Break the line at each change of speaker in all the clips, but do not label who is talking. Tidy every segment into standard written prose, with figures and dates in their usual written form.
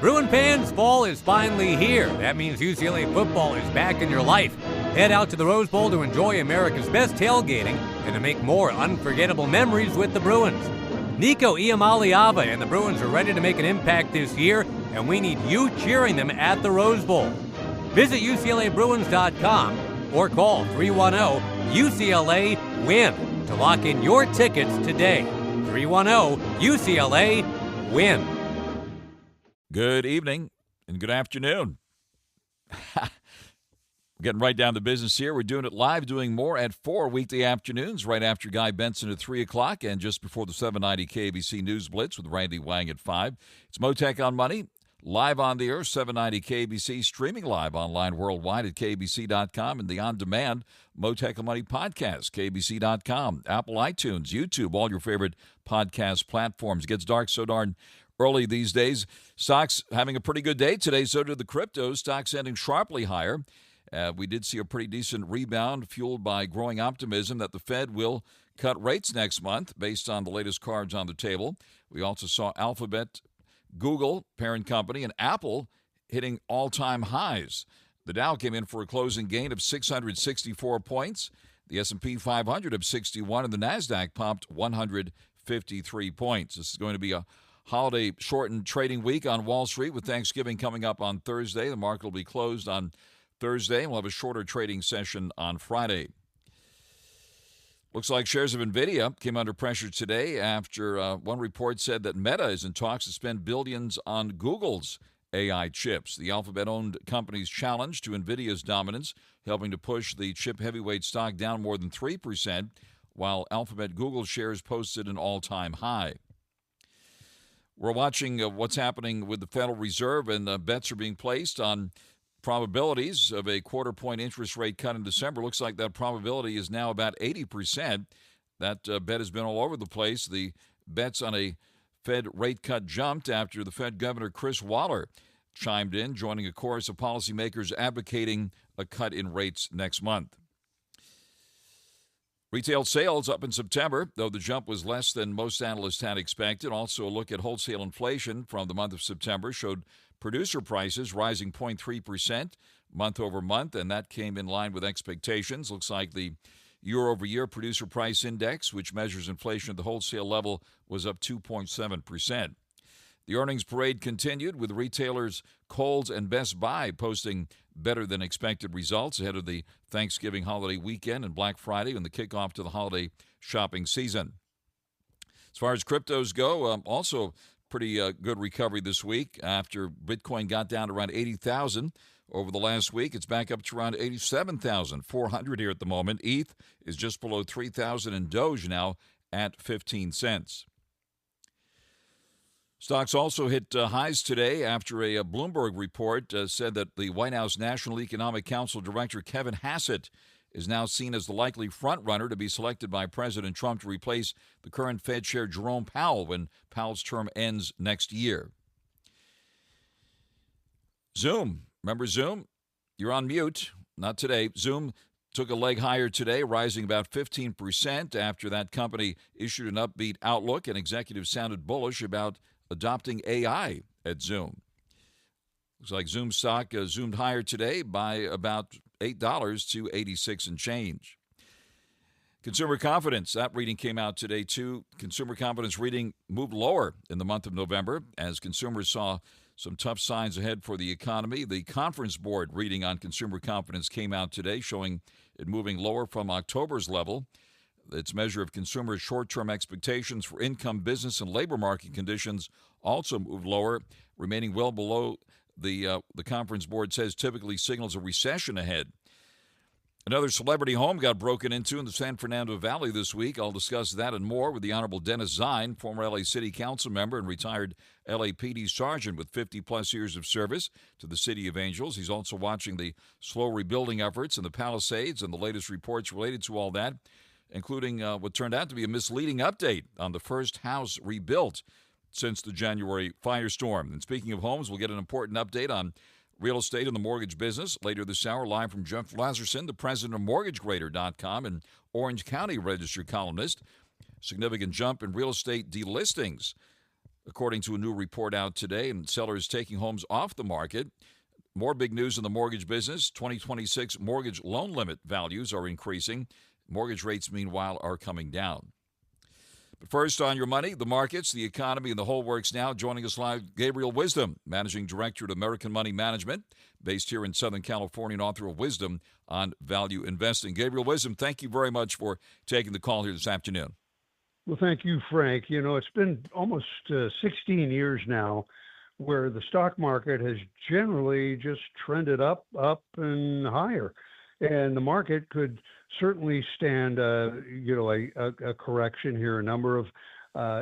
Bruin fans, fall is finally here. That means UCLA football is back in your life. Head out to the Rose Bowl to enjoy America's best tailgating and to make more unforgettable memories with the Bruins. Nico Iamaleava and the Bruins are ready to make an impact this year, and we need you cheering them at the Rose Bowl. Visit UCLABruins.com or call 310-UCLA-WIN to lock in your tickets today. 310-UCLA-WIN.
Good evening and good afternoon. Getting right down to business here. We're doing it live, doing more at 4 weekday afternoons, right after Guy Benson at 3 o'clock and just before the 790 KBC News Blitz with Randy Wang at 5. It's Mottek On Money, live on the air, 790 KBC, streaming live online worldwide at KBC.com and the on-demand Mottek On Money podcast, KBC.com, Apple iTunes, YouTube, all your favorite podcast platforms. It gets dark so darn early these days. Stocks having a pretty good day today, so did the cryptos. Stocks ending sharply higher. We did see a pretty decent rebound fueled by growing optimism that the Fed will cut rates next month based on the latest cards on the table. We also saw Alphabet, Google, parent company, and Apple hitting all-time highs. The Dow came in for a closing gain of 664 points. The S&P 500 of 61, and the NASDAQ pumped 153 points. This is going to be a holiday-shortened trading week on Wall Street with Thanksgiving coming up on Thursday. The market will be closed on Thursday, and we'll have a shorter trading session on Friday. Looks like shares of NVIDIA came under pressure today after one report said that Meta is in talks to spend billions on Google's AI chips. The Alphabet-owned company's challenge to NVIDIA's dominance, helping to push the chip heavyweight stock down more than 3%, while Alphabet Google shares posted an all-time high. We're watching what's happening with the Federal Reserve, and bets are being placed on probabilities of a quarter-point interest rate cut in December. Looks like that probability is now about 80%. That bet has been all over the place. The bets on a Fed rate cut jumped after the Fed Governor Chris Waller chimed in, joining a chorus of policymakers advocating a cut in rates next month. Retail sales up in September, though the jump was less than most analysts had expected. Also, a look at wholesale inflation from the month of September showed producer prices rising 0.3% month over month, and that came in line with expectations. Looks like the year-over-year producer price index, which measures inflation at the wholesale level, was up 2.7%. The earnings parade continued with retailers Kohl's and Best Buy posting better than expected results ahead of the Thanksgiving holiday weekend and Black Friday and the kickoff to the holiday shopping season. As far as cryptos go, also pretty good recovery this week after Bitcoin got down to around 80,000 over the last week. It's back up to around 87,400 here at the moment. ETH is just below 3,000 and Doge now at 15 cents. Stocks also hit highs today after a Bloomberg report said that the White House National Economic Council Director Kevin Hassett is now seen as the likely frontrunner to be selected by President Trump to replace the current Fed Chair Jerome Powell when Powell's term ends next year. Zoom. Remember Zoom? You're on mute. Not today. Zoom took a leg higher today, rising about 15% after that company issued an upbeat outlook, and executives sounded bullish about adopting AI at Zoom. Looks like Zoom stock zoomed higher today by about $8 to 86 and change. Consumer confidence, that reading came out today too. Consumer confidence reading moved lower in the month of November as consumers saw some tough signs ahead for the economy. The Conference Board reading on consumer confidence came out today, showing it moving lower from October's level. Its measure of consumers' short-term expectations for income, business, and labor market conditions also moved lower, remaining well below the Conference Board says typically signals a recession ahead. Another celebrity home got broken into in the San Fernando Valley this week. I'll discuss that and more with the Honorable Dennis ZINE, former L.A. City Council member and retired LAPD sergeant with 50-plus years of service to the City of Angels. He's also watching the slow rebuilding efforts in the Palisades and the latest reports related to all that, including what turned out to be a misleading update on the first house rebuilt since the January firestorm. And speaking of homes, we'll get an important update on real estate and the mortgage business later this hour, live from Jeff Lazerson, the president of MortgageGrader.com and Orange County Register columnist. Significant jump in real estate delistings according to a new report out today, and sellers taking homes off the market. More big news in the mortgage business. 2026 mortgage loan limit values are increasing. Mortgage rates, meanwhile, are coming down. But first, on your money, the markets, the economy, and the whole works now. Joining us live, Gabriel Wisdom, Managing Director at American Money Management, based here in Southern California, and author of Wisdom on Value Investing. Gabriel Wisdom, thank you very much for taking the call here this afternoon.
Well, thank you, Frank. You know, it's been almost 16 years now where the stock market has generally just trended up and higher. And the market could certainly stand, a correction here. A number of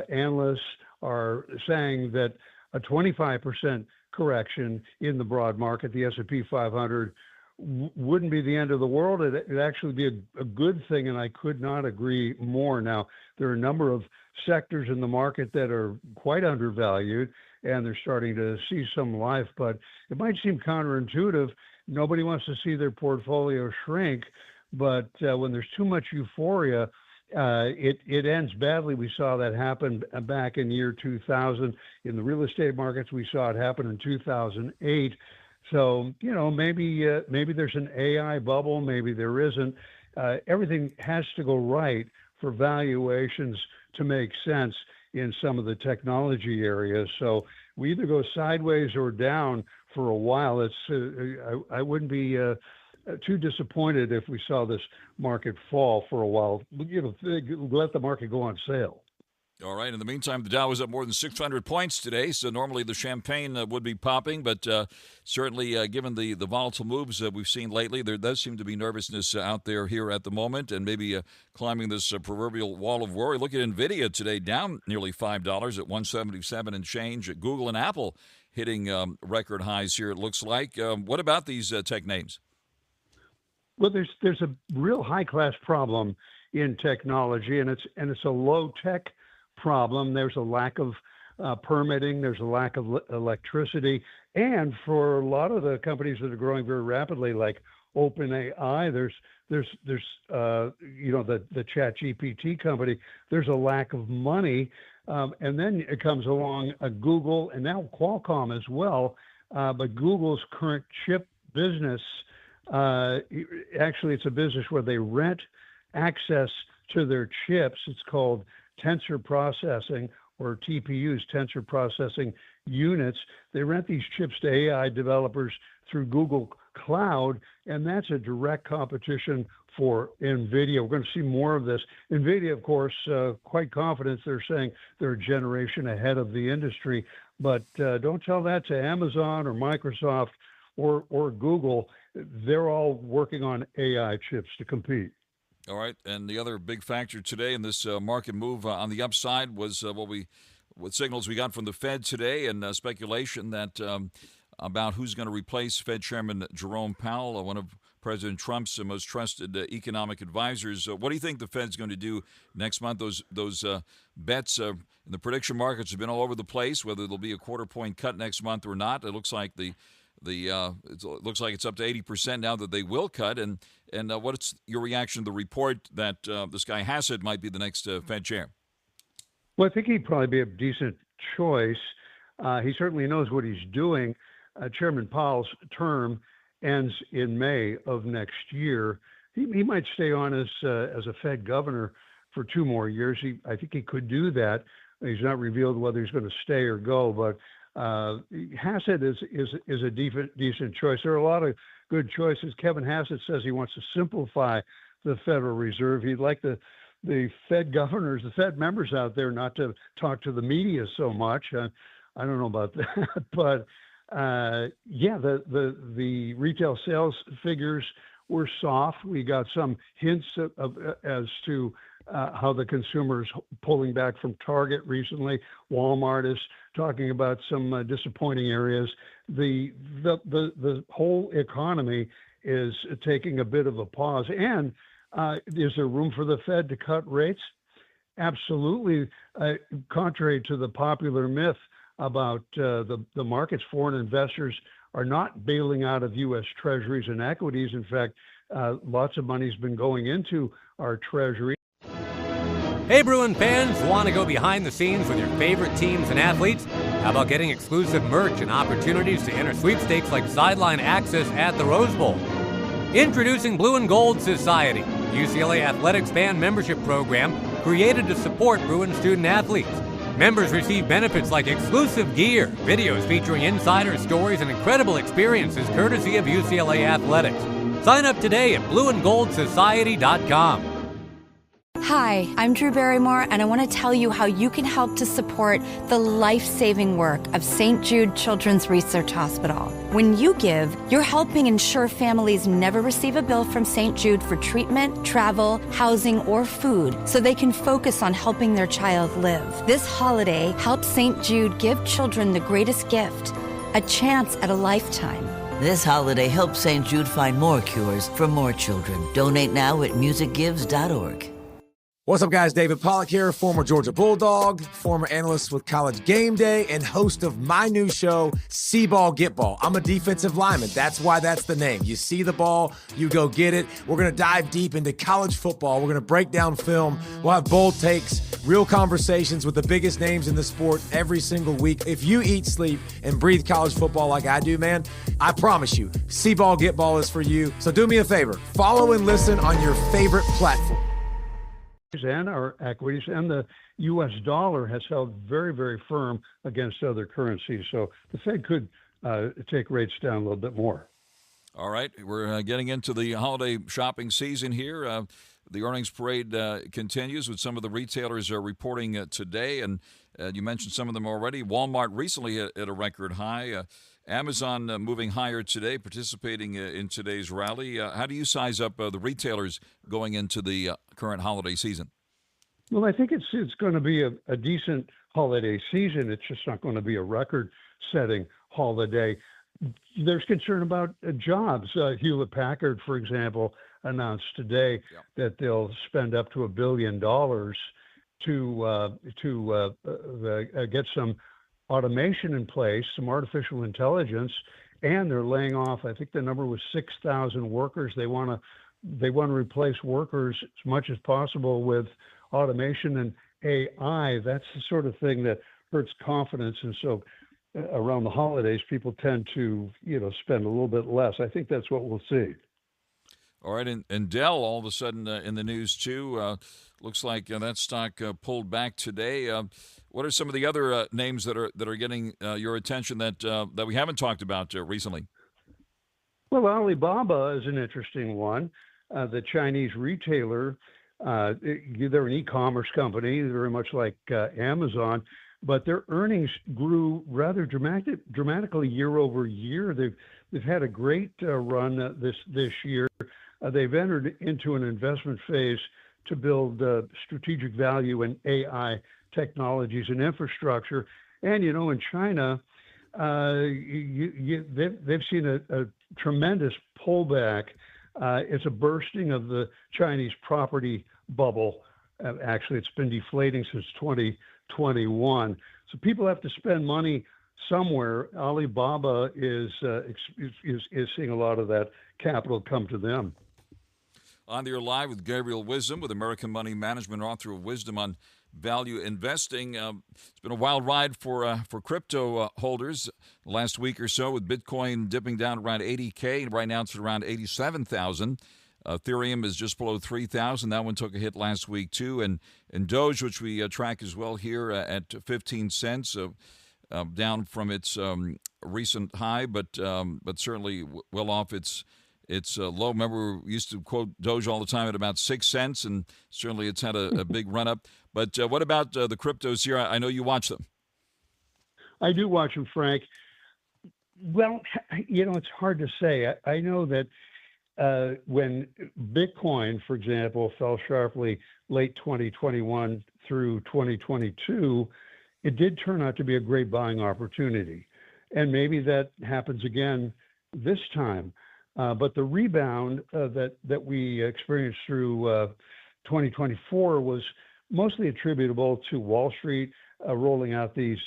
analysts are saying that a 25% correction in the broad market, the S&P 500, wouldn't be the end of the world. It'd actually be a good thing, and I could not agree more. Now, there are a number of sectors in the market that are quite undervalued, and they're starting to see some life, but it might seem counterintuitive. Nobody wants to see their portfolio shrink, but when there's too much euphoria, it ends badly. We saw that happen back in year 2000. In the real estate markets, we saw it happen in 2008. So, maybe there's an AI bubble, maybe there isn't. Everything has to go right for valuations to make sense in some of the technology areas. So we either go sideways or down for a while. I wouldn't be too disappointed if we saw this market fall for a while. Let the market go on sale.
All right. In the meantime, the Dow was up more than 600 points today, so normally the champagne would be popping, but certainly given the volatile moves that we've seen lately, there does seem to be nervousness out there here at the moment, and maybe climbing this proverbial wall of worry. Look at NVIDIA today, down nearly $5 at 177 and change. Google and Apple hitting record highs here, it looks like. What about these tech names?
Well, there's a real high-class problem in technology, and it's a low-tech problem. There's a lack of permitting. There's a lack of electricity, and for a lot of the companies that are growing very rapidly, like OpenAI, there's the ChatGPT company. There's a lack of money, and then it comes along Google and now Qualcomm as well. But Google's current chip business, actually, it's a business where they rent access to their chips. It's called tensor processing, or TPUs, tensor processing units. They rent these chips to AI developers through Google Cloud, and that's a direct competition for NVIDIA. We're going to see more of this. NVIDIA, of course, quite confident. They're saying they're a generation ahead of the industry, but don't tell that to Amazon or Microsoft or Google. They're all working on AI chips to compete.
All right, and the other big factor today in this market move on the upside was what signals we got from the Fed today, and speculation that about who's going to replace Fed Chairman Jerome Powell, one of President Trump's most trusted economic advisors. What do you think the Fed's going to do next month? Those bets in the prediction markets have been all over the place, whether there'll be a quarter-point cut next month or not. It looks like it looks like it's up to 80% now that they will cut. And what's your reaction to the report that this guy Hassett might be the next Fed chair?
Well, I think he'd probably be a decent choice. He certainly knows what he's doing. Chairman Powell's term ends in May of next year. He might stay on as a Fed governor for 2 more years. I think he could do that. He's not revealed whether he's going to stay or go, but Hassett is a decent choice. There are a lot of good choices. Kevin Hassett says he wants to simplify the Federal Reserve. He'd like the Fed governors, the Fed members out there not to talk to the media so much. I don't know about that, but the retail sales figures were soft. We got some hints as to how the consumer's pulling back from Target recently. Walmart is talking about some disappointing areas. The whole economy is taking a bit of a pause. And is there room for the Fed to cut rates? Absolutely. Contrary to the popular myth about the markets, foreign investors are not bailing out of U.S. treasuries and equities. In fact, lots of money's been going into our treasury.
Hey, Bruin fans, want to go behind the scenes with your favorite teams and athletes? How about getting exclusive merch and opportunities to enter sweepstakes like sideline access at the Rose Bowl? Introducing Blue and Gold Society, UCLA Athletics fan membership program created to support Bruin student athletes. Members receive benefits like exclusive gear, videos featuring insider stories, and incredible experiences courtesy of UCLA Athletics. Sign up today at blueandgoldsociety.com.
Hi, I'm Drew Barrymore, and I want to tell you how you can help to support the life-saving work of St. Jude Children's Research Hospital. When you give, you're helping ensure families never receive a bill from St. Jude for treatment, travel, housing, or food, so they can focus on helping their child live. This holiday, help St. Jude give children the greatest gift, a chance at a lifetime.
This holiday, help St. Jude find more cures for more children. Donate now at musicgives.org.
What's up, guys? David Pollack here, former Georgia Bulldog, former analyst with College Game Day, and host of my new show, See Ball, Get Ball. I'm a defensive lineman. That's why that's the name. You see the ball, you go get it. We're going to dive deep into college football. We're going to break down film. We'll have bold takes, real conversations with the biggest names in the sport every single week. If you eat, sleep, and breathe college football like I do, man, I promise you, See Ball, Get Ball is for you. So do me a favor. Follow and listen on your favorite platform.
And our equities, and the U.S. dollar has held very, very firm against other currencies. So the Fed could take rates down a little bit more.
All right, we're getting into the holiday shopping season here. The earnings parade continues with some of the retailers reporting today, and you mentioned some of them already. Walmart recently hit a record high. Amazon moving higher today, participating in today's rally. How do you size up the retailers going into the current holiday season?
Well, I think it's going to be a decent holiday season. It's just not going to be a record-setting holiday. There's concern about jobs. Hewlett-Packard, for example, announced today that they'll spend up to $1 billion to get some automation in place, some artificial intelligence, and they're laying off, I think the number was 6,000 workers. They want to replace workers as much as possible with automation and AI. That's the sort of thing that hurts confidence. And so around the holidays, people tend to, spend a little bit less. I think that's what we'll see.
All right, and Dell all of a sudden in the news too. Looks like that stock pulled back today. What are some of the other names that are getting your attention that we haven't talked about recently?
Well, Alibaba is an interesting one. The Chinese retailer, they're an e-commerce company, very much like Amazon, but their earnings grew rather dramatically year over year. They've had a great run this year. They've entered into an investment phase to build strategic value in AI technologies and infrastructure. And, in China, they've seen a tremendous pullback. It's a bursting of the Chinese property bubble. Actually, it's been deflating since 2021. So people have to spend money somewhere. Alibaba is seeing a lot of that capital come to them.
On the air live with Gabriel Wisdom with American Money Management, author of Wisdom on Value Investing. It's been a wild ride for crypto holders the last week or so, with Bitcoin dipping down around 80K. Right now it's around 87,000. Ethereum is just below 3,000. That one took a hit last week too. And Doge, which we track as well here at 15 cents, down from its recent high, but certainly well off its low. Remember, we used to quote Doge all the time at about 6 cents, and certainly it's had a big run up. But what about the cryptos here? I know you watch them.
I do watch them, Frank. Well, it's hard to say. I know that when Bitcoin, for example, fell sharply late 2021 through 2022, it did turn out to be a great buying opportunity. And maybe that happens again this time. But the rebound that we experienced through 2024 was mostly attributable to Wall Street rolling out these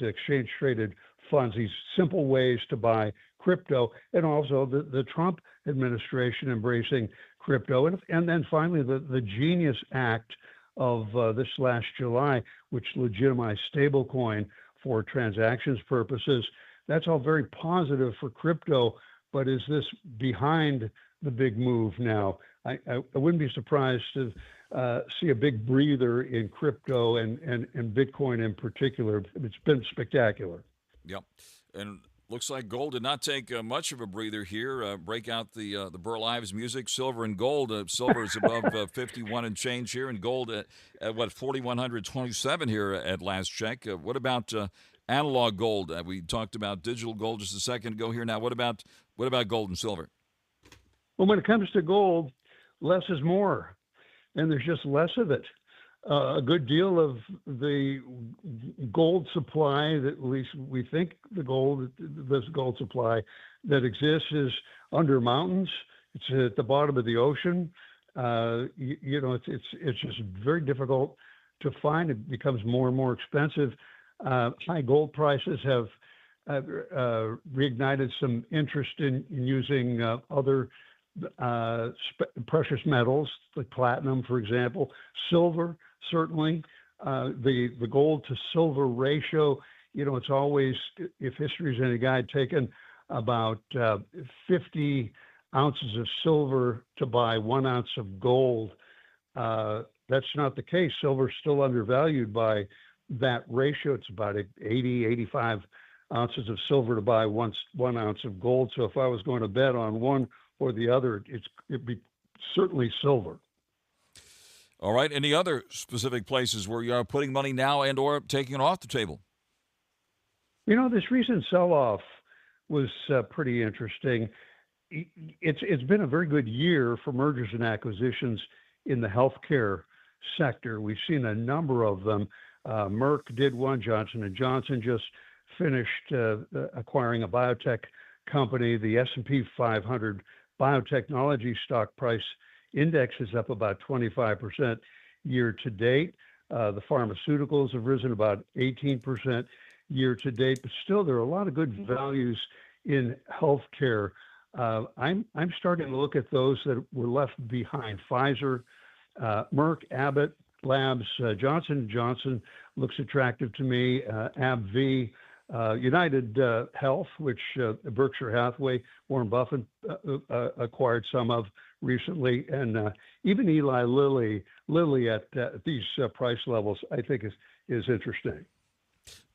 exchange-traded funds, these simple ways to buy crypto, and also the Trump administration embracing crypto. And then finally, the Genius Act of this last July, which legitimized stablecoin for transactions purposes. That's all very positive for crypto, but is this behind the big move now? I wouldn't be surprised to see a big breather in crypto and Bitcoin in particular. It's been spectacular.
Yep. And looks like gold did not take much of a breather here. Break out the Burl Ives music, silver and gold. Silver is above 51 and change here, and gold at what, 4,127 here at last check. What about analog gold? We talked about digital gold just a second ago here. Now, what about gold and silver?
Well, when it comes to gold, less is more, and there's just less of it. A good deal of the gold supply, that at least we think this gold supply that exists, is under mountains. It's at the bottom of the ocean. It's just very difficult to find. It becomes more and more expensive. High gold prices have reignited some interest in using other precious metals, like platinum, for example, silver. Certainly, the gold to silver ratio, it's always, if history is any guide, taken about 50 ounces of silver to buy 1 ounce of gold. That's not the case. Silver's still undervalued by that ratio. It's about 80, 85 ounces of silver to buy 1 ounce of gold. So if I was going to bet on one or the other, it'd be certainly silver.
All right. Any other specific places where you are putting money now and or taking it off the table?
This recent sell-off was pretty interesting. It's been a very good year for mergers and acquisitions in the healthcare sector. We've seen a number of them. Merck did one. Johnson & Johnson just finished acquiring a biotech company. The S&P 500 biotechnology stock price index is up about 25% year to date. The pharmaceuticals have risen about 18% year to date, but still there are a lot of good values in healthcare. I'm starting to look at those that were left behind. Pfizer, Merck, Abbott Labs, Johnson & Johnson looks attractive to me. AbbVie, United Health, which Berkshire Hathaway, Warren Buffett acquired some of recently, and even Eli Lilly at these price levels, I think is interesting.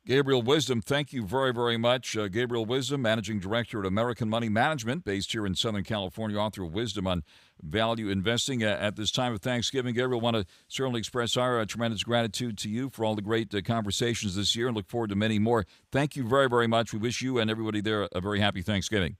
Gabriel Wisdom, thank you very, very much. Gabriel Wisdom, Managing Director at American Money Management, based here in Southern California, author of Wisdom on Value Investing. At this time of Thanksgiving, Gabriel, want to certainly express our tremendous gratitude to you for all the great conversations this year and look forward to many more. Thank you very, very much. We wish you and everybody there a very happy Thanksgiving.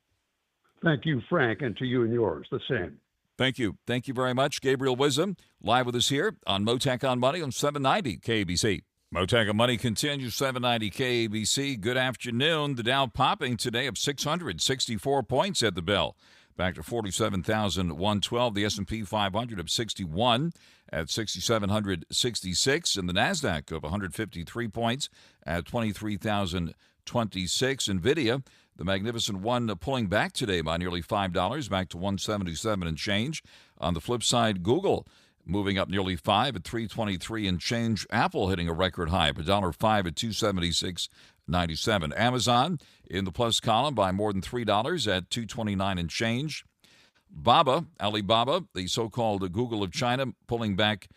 Thank you, Frank, and to you and yours, the same.
Thank you. Thank you very much. Gabriel Wisdom, live with us here on Mottek On Money on 790 KABC. Mottek On Money continues, 790 KABC. Good afternoon. The Dow popping today up 664 points at the bell, back to 47,112. The S&P 500 up 61 at 6,766. And the NASDAQ up 153 points at 23,026. NVIDIA, the magnificent one, pulling back today by nearly $5, back to 177 and change. On the flip side, Google moving up nearly $5 at 323 and change. Apple hitting a record high of $1.05 at 276.97. Amazon in the plus column by more than $3 at 229 and change. Alibaba, the so-called Google of China, pulling back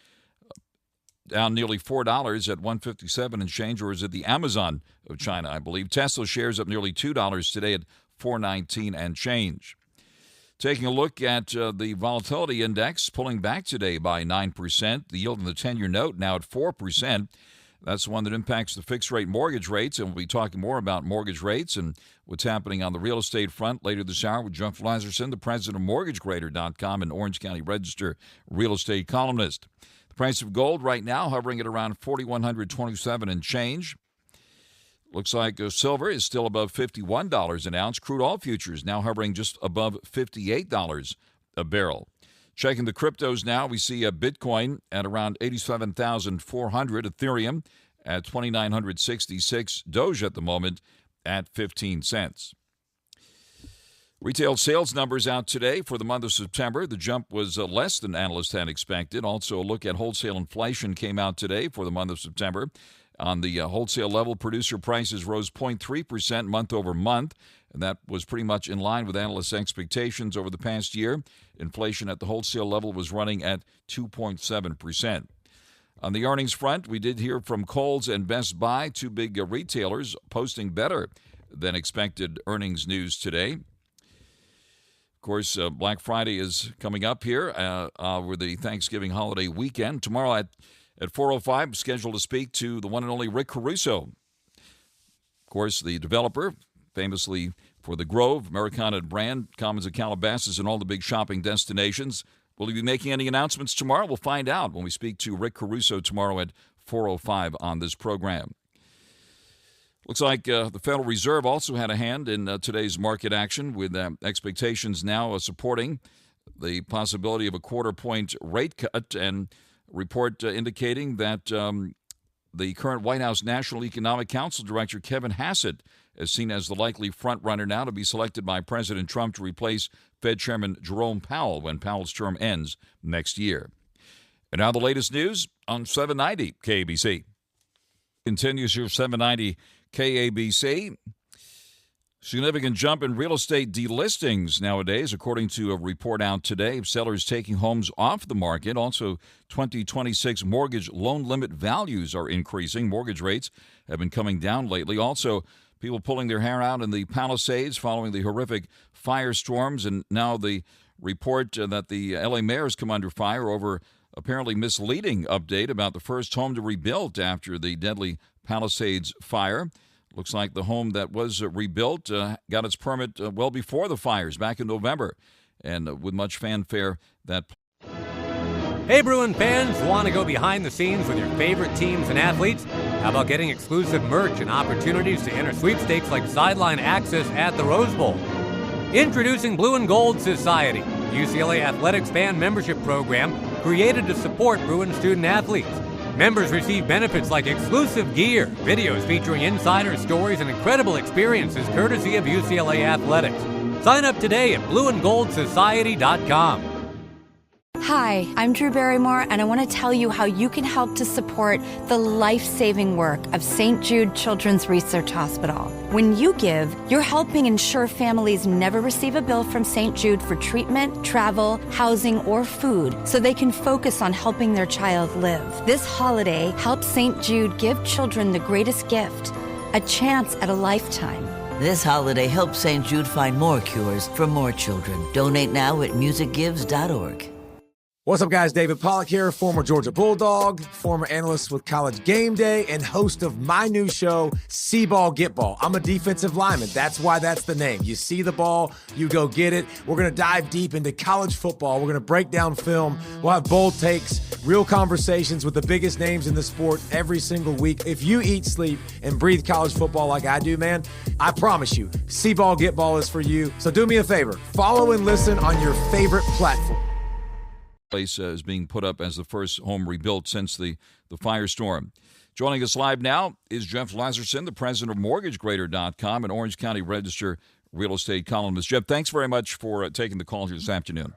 down nearly $4 at 157 and change, or is it the Amazon of China, I believe. Tesla shares up nearly $2 today at 419 and change. Taking a look at the volatility index, pulling back today by 9%. The yield on the 10-year note now at 4%. That's the one that impacts the fixed-rate mortgage rates, and we'll be talking more about mortgage rates and what's happening on the real estate front later this hour with Jeff LAZERSON, the president of MortgageGrader.com and Orange County Register real estate columnist. The price of gold right now hovering at around $4,127 and change. Looks like silver is still above $51 an ounce. Crude oil futures now hovering just above $58 a barrel. Checking the cryptos now, we see a Bitcoin at around 87,400, Ethereum at 2,966, Doge at the moment at 15 cents. Retail sales numbers out today for the month of September. The jump was less than analysts had expected. Also, a look at wholesale inflation came out today for the month of September. On the wholesale level, producer prices rose 0.3% month over month, and that was pretty much in line with analysts' expectations over the past year. Inflation at the wholesale level was running at 2.7%. On the earnings front, we did hear from Kohl's and Best Buy, two big retailers, posting better than expected earnings news today. Of course, Black Friday is coming up here with the Thanksgiving holiday weekend. Tomorrow at 4:05, I'm scheduled to speak to the one and only Rick Caruso. Of course, the developer, famously for the Grove, Americana brand, Commons of Calabasas, and all the big shopping destinations. Will he be making any announcements tomorrow? We'll find out when we speak to Rick Caruso tomorrow at 4:05 on this program. Looks like the Federal Reserve also had a hand in today's market action, with expectations now supporting the possibility of a quarter-point rate cut, and report indicating that the current White House National Economic Council Director Kevin Hassett is seen as the likely front-runner now to be selected by President Trump to replace Fed Chairman Jerome Powell when Powell's term ends next year. And now the latest news on 790 KABC. Continues your 790 KABC. Significant jump in real estate delistings nowadays, according to a report out today. Sellers taking homes off the market. Also, 2026 mortgage loan limit values are increasing. Mortgage rates have been coming down lately. Also, people pulling their hair out in the Palisades following the horrific firestorms. And now the report that the L.A. mayor has come under fire over apparently misleading update about the first home to rebuild after the deadly Palisades fire. Looks like the home that was rebuilt got its permit well before the fires back in November, and with much fanfare.
Hey, Bruin fans, want to go behind the scenes with your favorite teams and athletes? How about getting exclusive merch and opportunities to enter sweepstakes like sideline access at the Rose Bowl? Introducing Blue and Gold Society, UCLA Athletics fan membership program created to support Bruin student athletes. Members receive benefits like exclusive gear, videos featuring insider stories, and incredible experiences courtesy of UCLA Athletics. Sign up today at blueandgoldsociety.com.
Hi, I'm Drew Barrymore, and I want to tell you how you can help to support the life-saving work of St. Jude Children's Research Hospital. When you give, you're helping ensure families never receive a bill from St. Jude for treatment, travel, housing, or food, so they can focus on helping their child live. This holiday, help St. Jude give children the greatest gift, a chance at a lifetime.
This holiday, help St. Jude find more cures for more children. Donate now at musicgives.org.
What's up, guys? David Pollack here, former Georgia Bulldog, former analyst with College Game Day, and host of my new show, See Ball, Get Ball. I'm a defensive lineman. That's why that's the name. You see the ball, you go get it. We're going to dive deep into college football. We're going to break down film. We'll have bold takes, real conversations with the biggest names in the sport every single week. If you eat, sleep, and breathe college football like I do, man, I promise you, See Ball, Get Ball is for you. So do me a favor, follow and listen on your favorite platform.
Place is being put up as the first home rebuilt since the firestorm. Joining us live now is Jeff Lazerson, the president of MortgageGrader.com, an Orange County Register real estate columnist. Jeff, thanks very much for taking the call here this afternoon.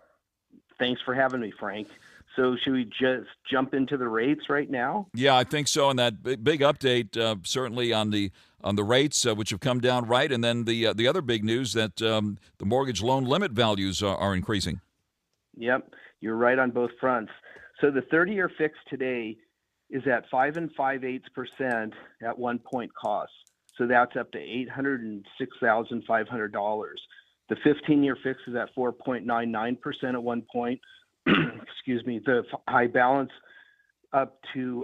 Thanks for having me, Frank. So should we just jump into the rates right now?
Yeah, I think so. And that big update, certainly on the rates, which have come down right, and then the other big news that the mortgage loan limit values are increasing.
Yep. You're right on both fronts. So the 30-year fix today is at 5 5/8% at 1 point cost. So that's up to $806,500. The 15-year fix is at 4.99% at 1 point. Excuse me. The high balance up to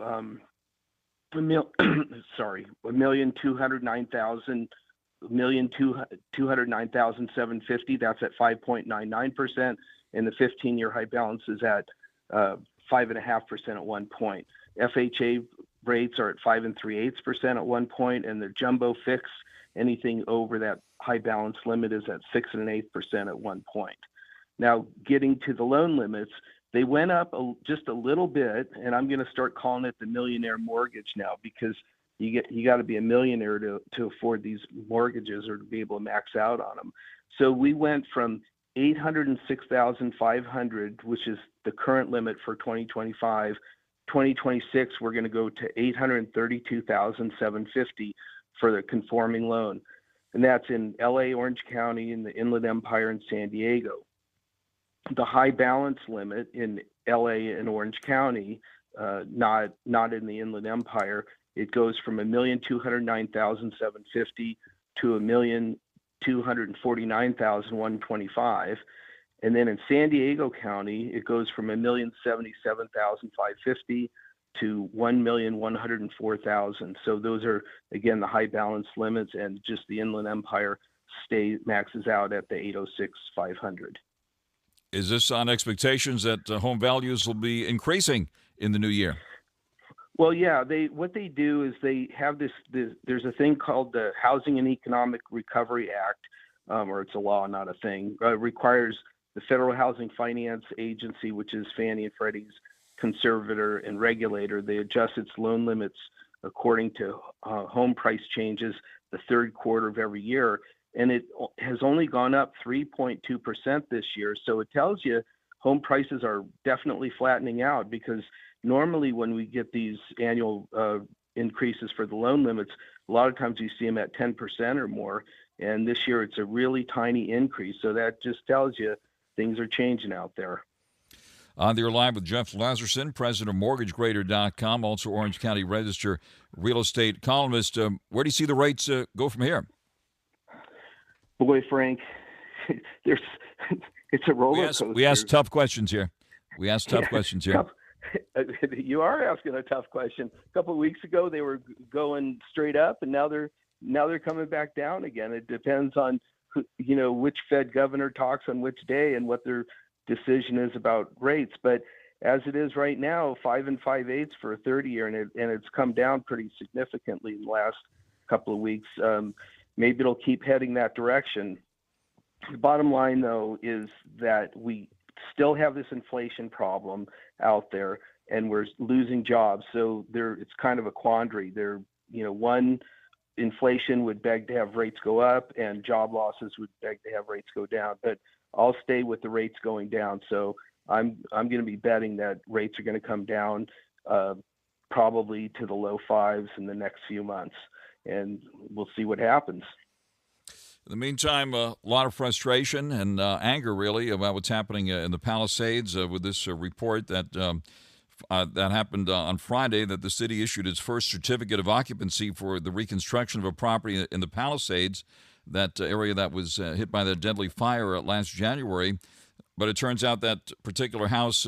$1,209,750. That's at 5.99%. And the 15-year high balance is at 5.5% at 1 point. FHA rates are at 5 3/8% at 1 point, and the jumbo fix, anything over that high balance limit, is at 6 1/8% at 1 point. Now, getting to the loan limits, they went up just a little bit, and I'm going to start calling it the millionaire mortgage now, because you got to be a millionaire to afford these mortgages or to be able to max out on them. So we went from 806,500, which is the current limit for 2025. 2026, we're going to go to 832,750 for the conforming loan. And that's in LA, Orange County, in the Inland Empire, and San Diego. The high balance limit in LA and Orange County, not in the Inland Empire, it goes from 1,209,750 to 1,249,125. And then in San Diego County, it goes from 1,077,550 to 1,104,000. So those are, again, the high balance limits, and just the Inland Empire maxes out at the 806,500.
Is this on expectations that home values will be increasing in the new year?
Well, yeah. What they do is they have this. There's a thing called the Housing and Economic Recovery Act, or it's a law, not a thing. Requires the Federal Housing Finance Agency, which is Fannie and Freddie's conservator and regulator. They adjust its loan limits according to home price changes the third quarter of every year, and it has only gone up 3.2% this year. So it tells you home prices are definitely flattening out, because normally when we get these annual increases for the loan limits, a lot of times you see them at 10% or more, and this year it's a really tiny increase. So that just tells you things are changing out there.
On there live with Jeff Lazerson, president of MortgageGrader.com, also Orange County Register real estate columnist. Where do you see the rates go from here?
Boy, Frank, it's a roller coaster.
We ask tough questions here. Questions here.
You are asking a tough question. A couple of weeks ago, they were going straight up, and now they're coming back down again. It depends on which Fed governor talks on which day and what their decision is about rates. But as it is right now, 5 5/8 for a 30-year, and it's come down pretty significantly in the last couple of weeks. Maybe it'll keep heading that direction. The bottom line, though, is that we still have this inflation problem out there, and we're losing jobs. So it's kind of a quandary. One, inflation would beg to have rates go up, and job losses would beg to have rates go down. But I'll stay with the rates going down. So I'm going to be betting that rates are going to come down probably to the low fives in the next few months, and we'll see what happens.
In the meantime, a lot of frustration and anger, really, about what's happening in the Palisades with this report that happened on Friday, that the city issued its first certificate of occupancy for the reconstruction of a property in the Palisades, that area that was hit by the deadly fire last January. But it turns out that particular house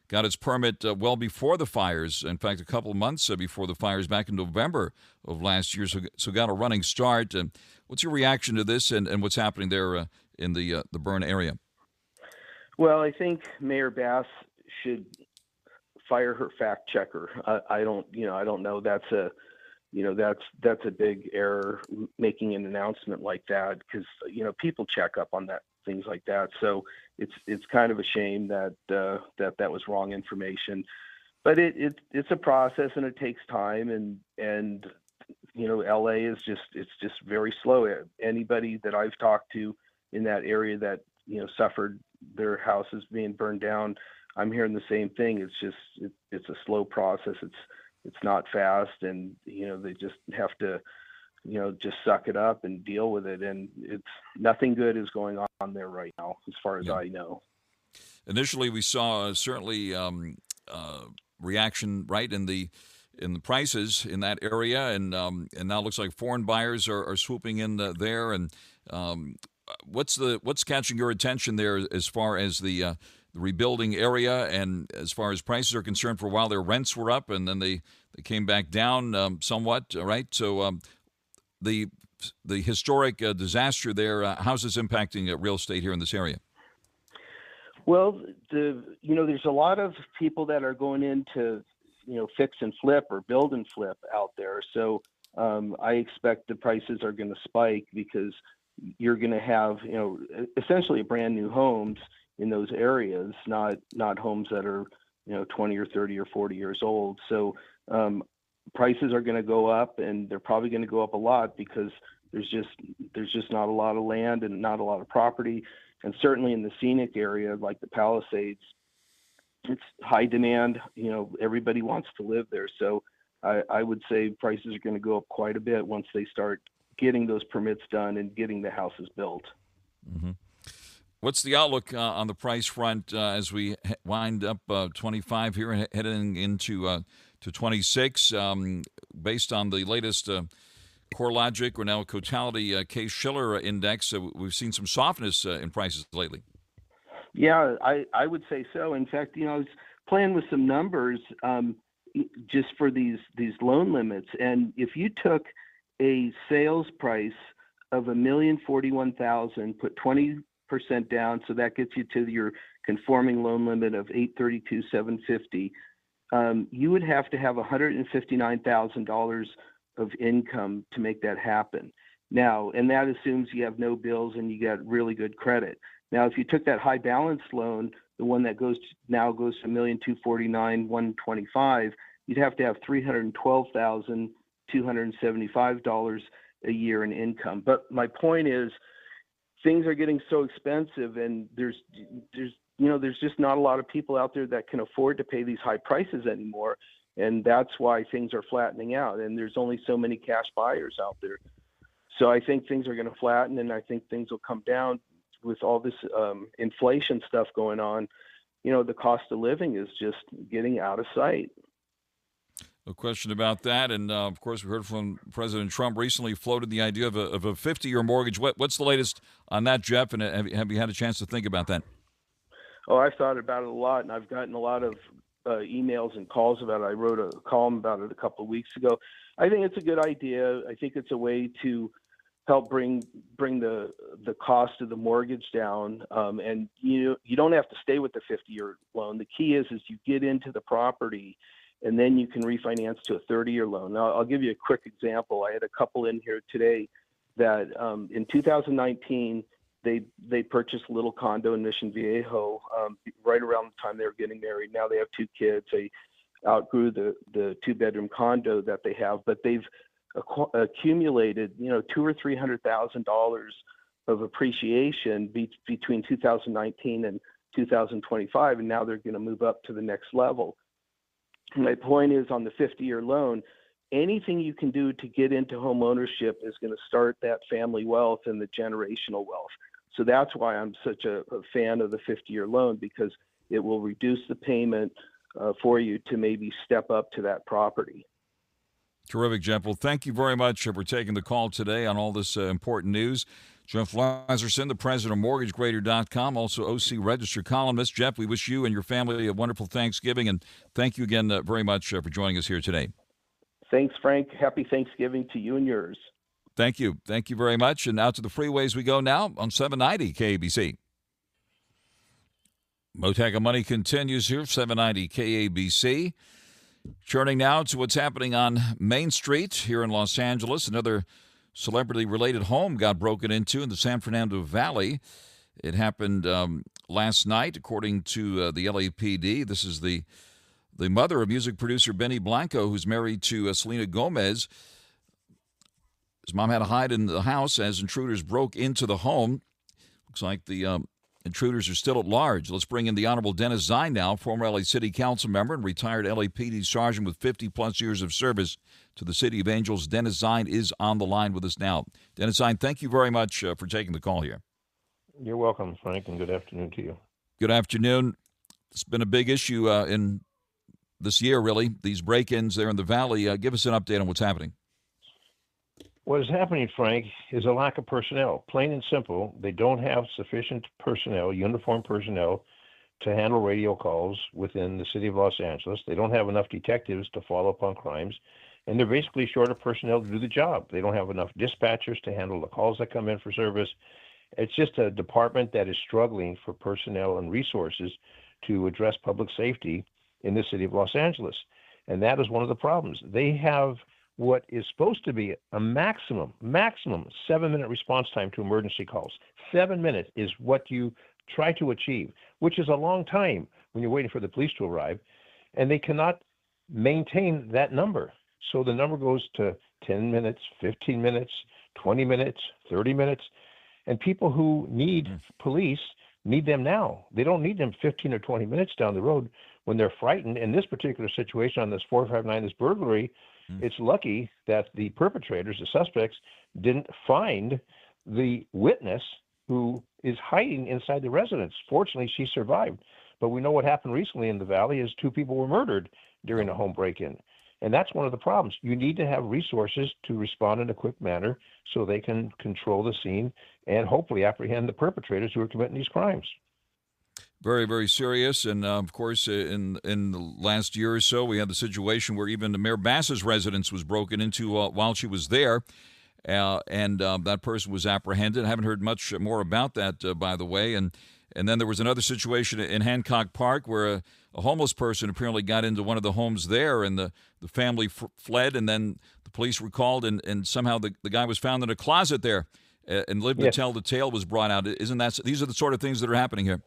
got its permit well before the fires. In fact, a couple of months before the fires, back in November of last year. So got a running start. What's your reaction to this and what's happening there in the burn area?
Well, I think Mayor Bass should fire her fact checker. I don't know. That's a big error, making an announcement like that, because people check up on things like that. So it's kind of a shame that that was wrong information, but it's a process and it takes time, and LA is just very slow. Anybody that I've talked to in that area that suffered their houses being burned down, I'm hearing the same thing. It's a slow process. It's not fast, and they just have to just suck it up and deal with it. And it's nothing good is going on there right now, as far as I know.
Initially, we saw certainly reaction right in the prices in that area, and now it looks like foreign buyers are swooping in there. And what's catching your attention there as far as the rebuilding area, and as far as prices are concerned? For a while, their rents were up, and then they came back down somewhat. Right, so the historic disaster there, how's this impacting real estate here in this area?
Well, there's a lot of people that are going into fix and flip or build and flip out there. So I expect the prices are going to spike, because you're going to have essentially brand new homes in those areas, not homes that are 20 or 30 or 40 years old. So prices are going to go up, and they're probably going to go up a lot because there's just not a lot of land and not a lot of property. And certainly in the scenic area, like the Palisades, it's high demand. Everybody wants to live there. So I would say prices are going to go up quite a bit once they start getting those permits done and getting the houses built.
Mm-hmm. What's the outlook on the price front as we wind up 25 here and heading into to 26? Based on the latest CoreLogic or now Cotality Case-Shiller index, we've seen some softness in prices lately.
Yeah, I would say so. In fact, I was playing with some numbers just for these loan limits, and if you took a sales price of $1,041,000, put 20% down, so that gets you to your conforming loan limit of $832,750. You would have to have $159,000 of income to make that happen. Now, and that assumes you have no bills and you got really good credit. Now, if you took that high balance loan, the one that goes to $1,249,125, you'd have to have $312,275 a year in income. But my point is, things are getting so expensive, and there's just not a lot of people out there that can afford to pay these high prices anymore, and that's why things are flattening out. And there's only so many cash buyers out there. So I think things are going to flatten, and I think things will come down with all this inflation stuff going on. The cost of living is just getting out of sight.
No question about that. And, of course, we heard from President Trump recently floated the idea of a 50-year mortgage. What's the latest on that, Jeff? And have you had a chance to think about that?
Oh, I've thought about it a lot, and I've gotten a lot of emails and calls about it. I wrote a column about it a couple of weeks ago. I think it's a good idea. I think it's a way to help bring the cost of the mortgage down. And you don't have to stay with the 50-year loan. The key is you get into the property, and then you can refinance to a 30-year loan. Now, I'll give you a quick example. I had a couple in here today that in 2019, they purchased a little condo in Mission Viejo right around the time they were getting married. Now they have 2 kids. They outgrew the 2-bedroom condo that they have, but they've accumulated, $200,000 or $300,000 of appreciation between 2019 and 2025, and now they're going to move up to the next level. My point is, on the 50-year loan, anything you can do to get into home ownership is going to start that family wealth and the generational wealth. So that's why I'm such a fan of the 50-year loan, because it will reduce the payment for you to maybe step up to that property.
Terrific, Jeff. Well, thank you very much for taking the call today on all this important news. Jeff LAZERSON, the president of MortgageGrader.com, also OC Register columnist. Jeff, we wish you and your family a wonderful Thanksgiving, and thank you again very much for joining us here today.
Thanks, Frank. Happy Thanksgiving to you and yours.
Thank you. Thank you very much. And out to the freeways we go now on 790 KABC. Mottek On Money continues here, 790 KABC. Turning now to what's happening on Main Street here in Los Angeles. Another celebrity-related home got broken into in the San Fernando Valley. It happened last night, according to the LAPD. This is the mother of music producer Benny Blanco, who's married to Selena Gomez. His mom had to hide in the house as intruders broke into the home. Looks like the intruders are still at large. Let's bring in the Honorable Dennis ZINE now, former LA City Council member and retired LAPD sergeant with 50-plus years of service to the City of Angels. Dennis ZINE is on the line with us now. Dennis ZINE, thank you very much for taking the call here.
You're welcome, Frank, and good afternoon to you.
Good afternoon. It's been a big issue in this year, really, these break-ins there in the Valley. Give us an update on what's happening.
What is happening, Frank, is a lack of personnel. Plain and simple, they don't have sufficient personnel, uniformed personnel, to handle radio calls within the city of Los Angeles. They don't have enough detectives to follow up on crimes, and they're basically short of personnel to do the job. They don't have enough dispatchers to handle the calls that come in for service. It's just a department that is struggling for personnel and resources to address public safety in the city of Los Angeles. And that is one of the problems. They have what is supposed to be a maximum 7-minute response time to emergency calls. 7 minutes is what you try to achieve, which is a long time when you're waiting for the police to arrive, and they cannot maintain that number. So the number goes to 10 minutes, 15 minutes, 20 minutes, 30 minutes. And people who need police need them now. They don't need them 15 or 20 minutes down the road when they're frightened. In this particular situation on this 459, this burglary, it's lucky that the perpetrators, the suspects, didn't find the witness who is hiding inside the residence. Fortunately, she survived. But we know what happened recently in the Valley is 2 people were murdered during a home break-in. And that's one of the problems. You need to have resources to respond in a quick manner so they can control the scene and hopefully apprehend the perpetrators who are committing these crimes.
Very, very serious. And, of course, in the last year or so, we had the situation where even Mayor Bass's residence was broken into while she was there. And that person was apprehended. I haven't heard much more about that, by the way. And then there was another situation in Hancock Park where a homeless person apparently got into one of the homes there, and the family fled, and then the police were called, and somehow the guy was found in a closet there and lived to tell the tale was brought out. Isn't that? These are the sort of things that are happening here.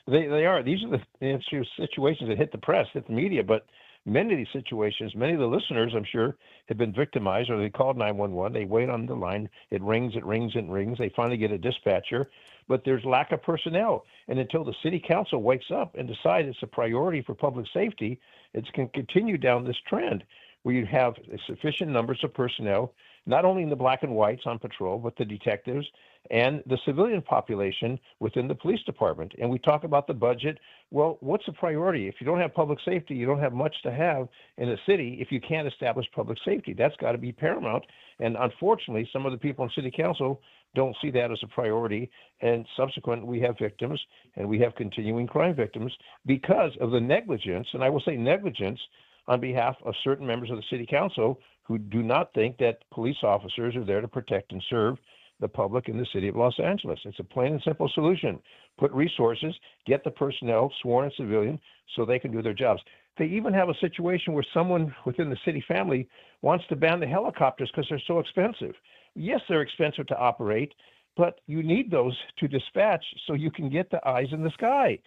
They are. These are the situations that hit the press, hit the media, but many of these situations, many of the listeners, I'm sure, have been victimized, or they called 911. They wait on the line. It rings, it rings, it rings. They finally get a dispatcher, but there's lack of personnel. And until the city council wakes up and decides it's a priority for public safety, it's going to continue down this trend where you have sufficient numbers of personnel, not only in the black and whites on patrol, but the detectives and the civilian population within the police department. And we talk about the budget. Well, what's the priority? If you don't have public safety, you don't have much to have in a city if you can't establish public safety. That's got to be paramount. And unfortunately, some of the people in city council don't see that as a priority. And subsequently, we have victims, and we have continuing crime victims because of the negligence, and I will say negligence, on behalf of certain members of the city council who do not think that police officers are there to protect and serve the public in the city of Los Angeles. It's a plain and simple solution. Put resources, get the personnel, sworn and civilian, so they can do their jobs. They even have a situation where someone within the city family wants to ban the helicopters because they're so expensive. Yes, they're expensive to operate, but you need those to dispatch so you can get the eyes in the sky.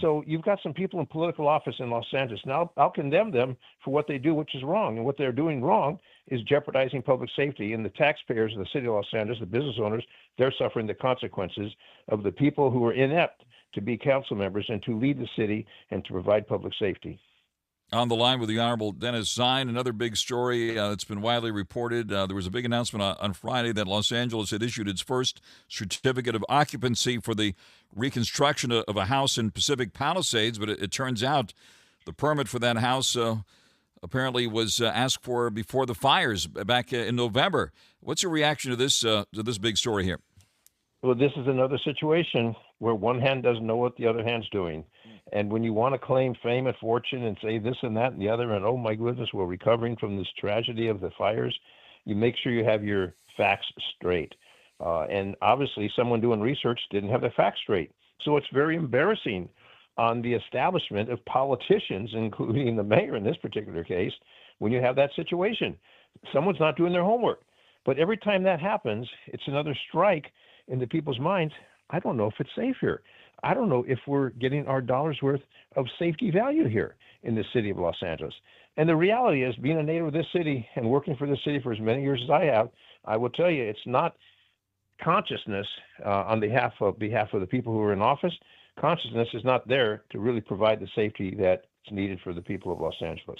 So you've got some people in political office in Los Angeles. Now, I'll condemn them for what they do, which is wrong. And what they're doing wrong is jeopardizing public safety. And the taxpayers of the city of Los Angeles, the business owners, they're suffering the consequences of the people who are inept to be council members and to lead the city and to provide public safety.
On the line with the Honorable Dennis Zine, another big story that's been widely reported. There was a big announcement on Friday that Los Angeles had issued its first certificate of occupancy for the reconstruction of a house in Pacific Palisades, but it turns out the permit for that house apparently was asked for before the fires back in November. What's your reaction to this big story here?
Well, this is another situation where one hand doesn't know what the other hand's doing. And when you want to claim fame and fortune and say this and that and the other, and oh my goodness, we're recovering from this tragedy of the fires, you make sure you have your facts straight. And obviously someone doing research didn't have the facts straight. So it's very embarrassing on the establishment of politicians, including the mayor in this particular case, when you have that situation. Someone's not doing their homework. But every time that happens, it's another strike in the people's minds. I don't know if it's safe here. I don't know if we're getting our dollar's worth of safety value here in the city of Los Angeles. And the reality is, being a native of this city and working for this city for as many years as I have, I will tell you, it's not consciousness on behalf of the people who are in office. Consciousness is not there to really provide the safety that's needed for the people of Los Angeles,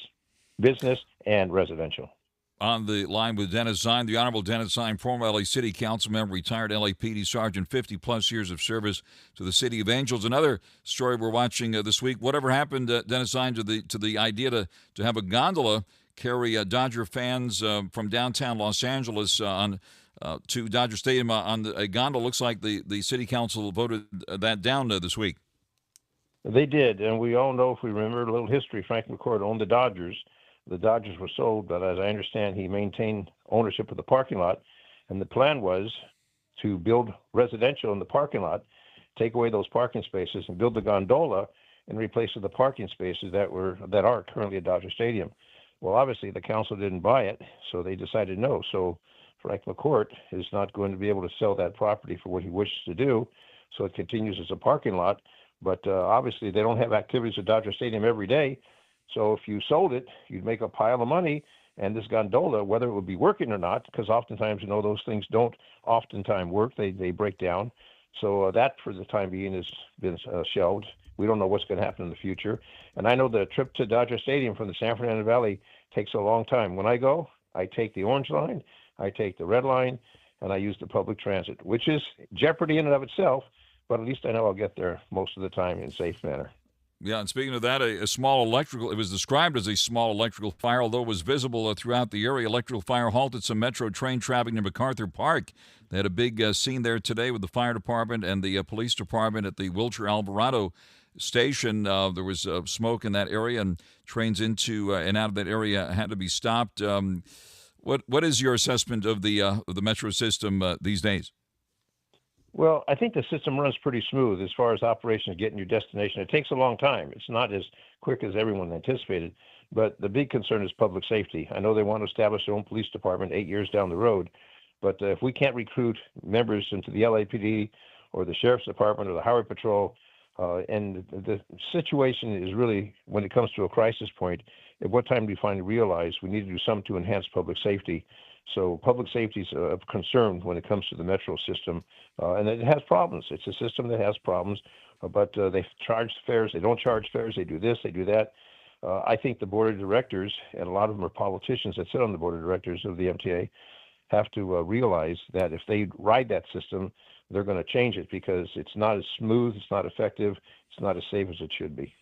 business and residential.
On the line with Dennis Zine, the Honorable Dennis Zine, former LA City Council member, retired LAPD Sergeant, 50-plus years of service to the City of Angels. Another story we're watching this week. Whatever happened, Dennis Zine, to the idea to have a gondola carry Dodger fans from downtown Los Angeles to Dodger Stadium on a gondola? Looks like the City Council voted that down this week.
They did, and we all know, if we remember a little history, Frank McCourt owned the Dodgers. The Dodgers were sold, but as I understand, he maintained ownership of the parking lot, and the plan was to build residential in the parking lot, take away those parking spaces, and build the gondola and replace with the parking spaces that are currently at Dodger Stadium. Well, obviously, the council didn't buy it, so they decided no. So Frank McCourt is not going to be able to sell that property for what he wishes to do, so it continues as a parking lot. But obviously, they don't have activities at Dodger Stadium every day. So if you sold it, you'd make a pile of money, And this gondola, whether it would be working or not, because oftentimes, those things don't oftentimes work. They break down. So that, for the time being, has been shelved. We don't know what's going to happen in the future. And I know the trip to Dodger Stadium from the San Fernando Valley takes a long time. When I go, I take the orange line, I take the red line, and I use the public transit, which is jeopardy in and of itself, but at least I know I'll get there most of the time in a safe manner.
Yeah, and speaking of that, it was described as a small electrical fire, although it was visible throughout the area. Electrical fire halted some Metro train traffic near MacArthur Park. They had a big scene there today with the fire department and the police department at the Wilshire Alvarado station. There was smoke in that area, and trains into and out of that area had to be stopped. What is your assessment of the Metro system these days?
Well, I think the system runs pretty smooth as far as operations getting your destination. It takes a long time. It's not as quick as everyone anticipated, but the big concern is public safety. I know they want to establish their own police department 8 years down the road, but if we can't recruit members into the LAPD or the Sheriff's Department or the Highway Patrol, and the situation is really, when it comes to a crisis point, at what time do we finally realize we need to do something to enhance public safety? So public safety is of concern when it comes to the Metro system, and it has problems. It's a system that has problems, but they charge fares. They don't charge fares. They do this. They do that. I think the board of directors, and a lot of them are politicians that sit on the board of directors of the MTA, have to realize that if they ride that system, they're going to change it because it's not as smooth, it's not effective, it's not as safe as it should be.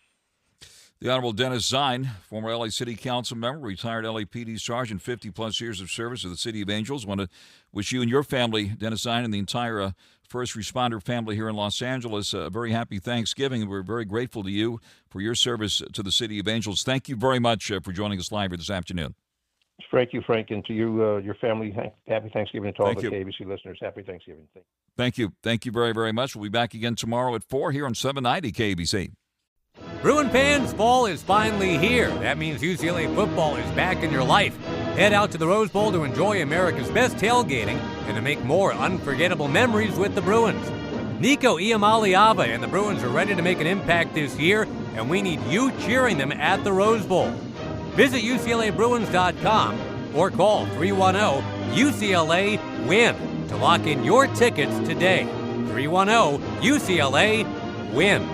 The Honorable Dennis ZINE, former LA City Council member, retired LAPD sergeant, 50-plus years of service to the City of Angels. Want to wish you and your family, Dennis ZINE, and the entire first responder family here in Los Angeles, a very happy Thanksgiving. We're very grateful to you for your service to the City of Angels. Thank you very much for joining us live here this afternoon.
Frank, and to you, your family, happy Thanksgiving. To all the KBC listeners, happy Thanksgiving.
Thank you. Thank you very, very much. We'll be back again tomorrow at 4 here on 790 KBC.
Bruin fans, fall is finally here. That means UCLA football is back in your life. Head out to the Rose Bowl to enjoy America's best tailgating and to make more unforgettable memories with the Bruins. Nico Iamaleava and the Bruins are ready to make an impact this year, and we need you cheering them at the Rose Bowl. Visit UCLABruins.com or call 310-UCLA-WIN to lock in your tickets today. 310-UCLA-WIN.